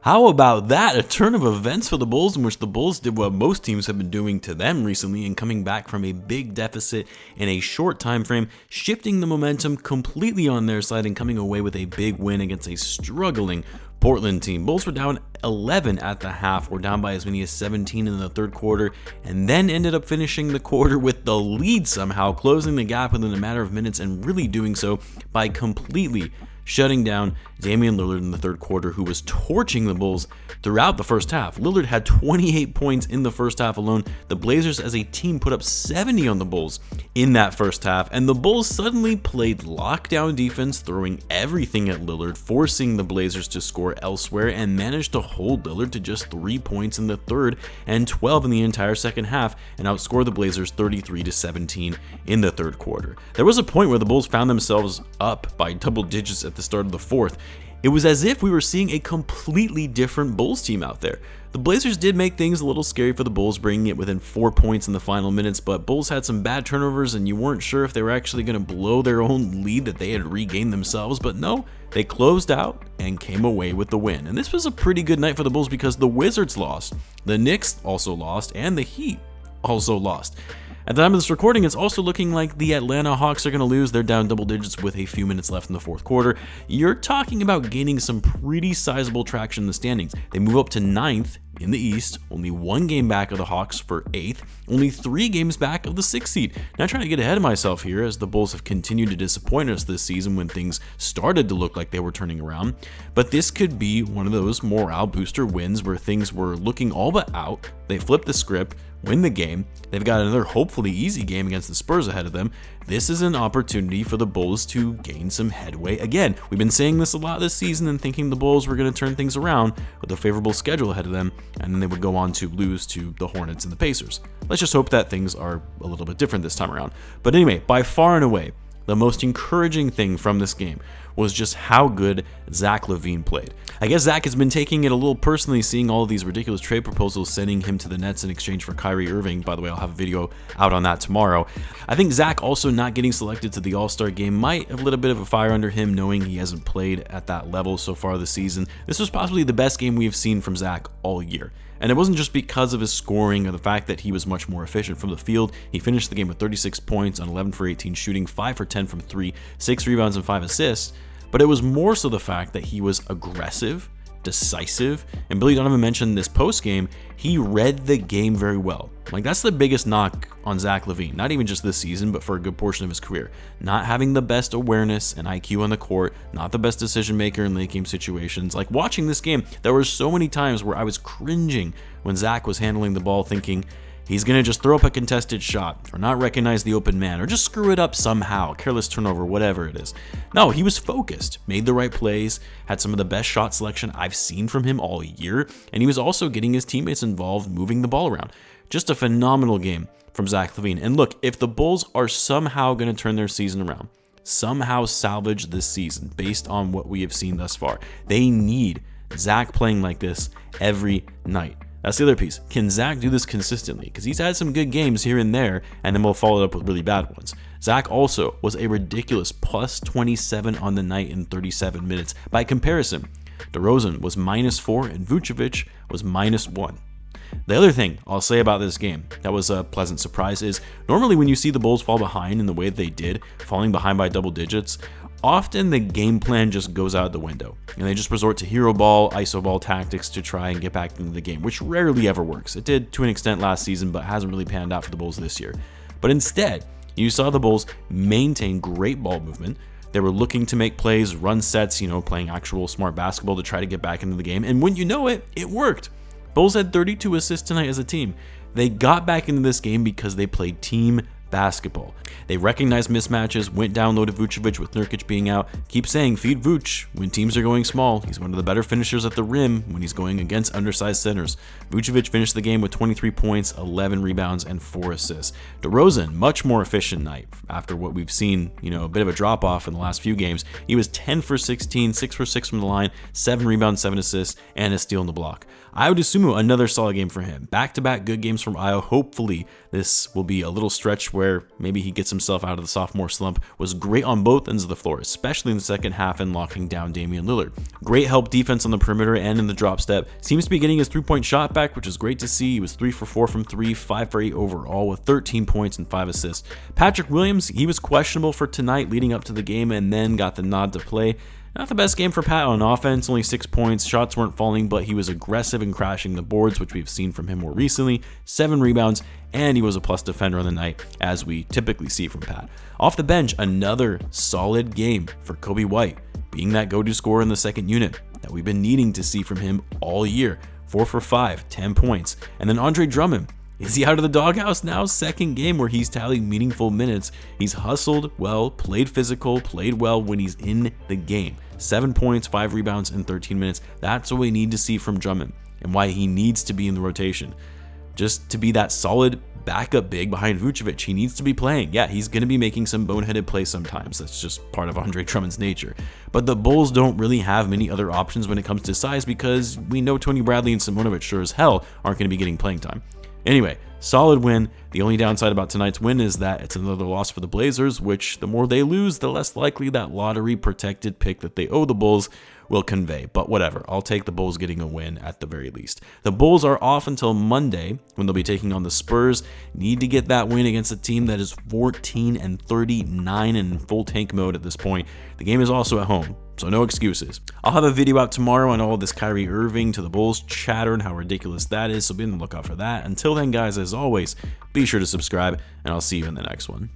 How about that? A turn of events for the Bulls in which the Bulls did what most teams have been doing to them recently and coming back from a big deficit in a short time frame, shifting the momentum completely on their side and coming away with a big win against a struggling Portland team. Bulls were down 11 at the half, were down by as many as 17 in the third quarter, and then ended up finishing the quarter with the lead somehow, closing the gap within a matter of minutes and really doing so by completely shutting down Damian Lillard in the third quarter, who was torching the Bulls throughout the first half. Lillard had 28 points in the first half alone. The Blazers as a team put up 70 on the Bulls in that first half, and the Bulls suddenly played lockdown defense, throwing everything at Lillard, forcing the Blazers to score elsewhere, and managed to hold Lillard to just 3 points in the third and 12 in the entire second half, and outscore the Blazers 33-17 in the third quarter. There was a point where the Bulls found themselves up by double digits at the start of the fourth. It was as if we were seeing a completely different Bulls team out there. The Blazers did make things a little scary for the Bulls, bringing it within 4 points in the final minutes, but Bulls had some bad turnovers and you weren't sure if they were actually going to blow their own lead that they had regained themselves, but no, they closed out and came away with the win. And this was a pretty good night for the Bulls because the Wizards lost, the Knicks also lost, and the Heat also lost. At the time of this recording, it's also looking like the Atlanta Hawks are going to lose. They're down double digits with a few minutes left in the fourth quarter. You're talking about gaining some pretty sizable traction in the standings. They move up to 9th in the East, only 1 game back of the Hawks for 8th, only 3 games back of the 6th seed. Not trying to get ahead of myself here, as the Bulls have continued to disappoint us this season when things started to look like they were turning around, but this could be one of those morale booster wins where things were looking all but out. They flipped the script, win the game. They've got another hopefully easy game against the Spurs ahead of them. This is an opportunity for the Bulls to gain some headway. Again, we've been saying this a lot this season and thinking the Bulls were going to turn things around with a favorable schedule ahead of them, and then they would go on to lose to the Hornets and the Pacers. Let's just hope that things are a little bit different this time around. But anyway, by far and away, the most encouraging thing from this game was just how good Zach Lavine played. I guess Zach has been taking it a little personally, seeing all of these ridiculous trade proposals sending him to the Nets in exchange for Kyrie Irving. By the way, I'll have a video out on that tomorrow. I think Zach also not getting selected to the All-Star game might have lit a bit of a fire under him, knowing he hasn't played at that level so far this season. This was possibly the best game we've seen from Zach all year. And it wasn't just because of his scoring or the fact that he was much more efficient from the field. He finished the game with 36 points on 11 for 18 shooting, 5 for 10 from 3, 6 rebounds and 5 assists. But it was more so the fact that he was aggressive, decisive, and Billy Donovan mentioned this post-game, he read the game very well. Like, that's the biggest knock on Zach Lavine, not even just this season, but for a good portion of his career. Not having the best awareness and IQ on the court, not the best decision maker in late game situations. Like, watching this game, there were so many times where I was cringing when Zach was handling the ball, thinking he's going to just throw up a contested shot or not recognize the open man or just screw it up somehow, careless turnover, whatever it is. No, he was focused, made the right plays, had some of the best shot selection I've seen from him all year, and he was also getting his teammates involved, moving the ball around. Just a phenomenal game from Zach Lavine. And look, if the Bulls are somehow going to turn their season around, somehow salvage this season based on what we have seen thus far, they need Zach playing like this every night. That's the other piece. Can Zach do this consistently? Because he's had some good games here and there, and then we'll follow it up with really bad ones. Zach also was a ridiculous plus 27 on the night in 37 minutes. By comparison, DeRozan was -4 and Vucevic was -1. The other thing I'll say about this game that was a pleasant surprise is normally when you see the Bulls fall behind in the way they did, falling behind by double digits, often the game plan just goes out the window and they just resort to hero ball, iso ball tactics to try and get back into the game, which rarely ever works. It did to an extent last season, but hasn't really panned out for the Bulls this year. But instead, you saw the Bulls maintain great ball movement. They were looking to make plays, run sets, playing actual smart basketball to try to get back into the game. And when you know it, it worked. Bulls had 32 assists tonight as a team. They got back into this game because they played team basketball. They recognized mismatches, went down low to Vucevic with Nurkic being out. Keep saying, feed Vuce when teams are going small. He's one of the better finishers at the rim when he's going against undersized centers. Vucevic finished the game with 23 points, 11 rebounds, and 4 assists. DeRozan, much more efficient night after what we've seen, a bit of a drop-off in the last few games. He was 10 for 16, 6 for 6 from the line, 7 rebounds, 7 assists, and a steal in the block. Dosunmu, another solid game for him. Back-to-back good games from Io. Hopefully, this will be a little stretch where where maybe he gets himself out of the sophomore slump, was great on both ends of the floor, especially in the second half and locking down Damian Lillard. Great help defense on the perimeter and in the drop step. Seems to be getting his 3-point shot back, which is great to see. He was 3 for 4 from 3, 5 for 8 overall with 13 points and 5 assists. Patrick Williams, he was questionable for tonight leading up to the game and then got the nod to play. Not the best game for Pat on offense, only 6 points, shots weren't falling, but he was aggressive in crashing the boards, which we've seen from him more recently, 7 rebounds, and he was a plus defender on the night, as we typically see from Pat. Off the bench, another solid game for Coby White, being that go-to scorer in the second unit that we've been needing to see from him all year. 4 for 5, 10 points. And then Andre Drummond. Is he out of the doghouse now? Second game where he's tallying meaningful minutes. He's hustled well, played physical, played well when he's in the game. 7 points, 5 rebounds in 13 minutes. That's what we need to see from Drummond and why he needs to be in the rotation. Just to be that solid backup big behind Vucevic. He needs to be playing. Yeah, he's going to be making some boneheaded plays sometimes. That's just part of Andre Drummond's nature. But the Bulls don't really have many other options when it comes to size because we know Tony Bradley and Simonovic sure as hell aren't going to be getting playing time. Anyway, solid win. The only downside about tonight's win is that it's another loss for the Blazers, which the more they lose, the less likely that lottery protected pick that they owe the Bulls will convey. But whatever, I'll take the Bulls getting a win at the very least. The Bulls are off until Monday when they'll be taking on the Spurs. Need to get that win against a team that is 14-39 in full tank mode at this point. The game is also at home, so no excuses. I'll have a video out tomorrow on all this Kyrie Irving to the Bulls chatter and how ridiculous that is, so be on the lookout for that. Until then, guys, as always, be sure to subscribe, and I'll see you in the next one.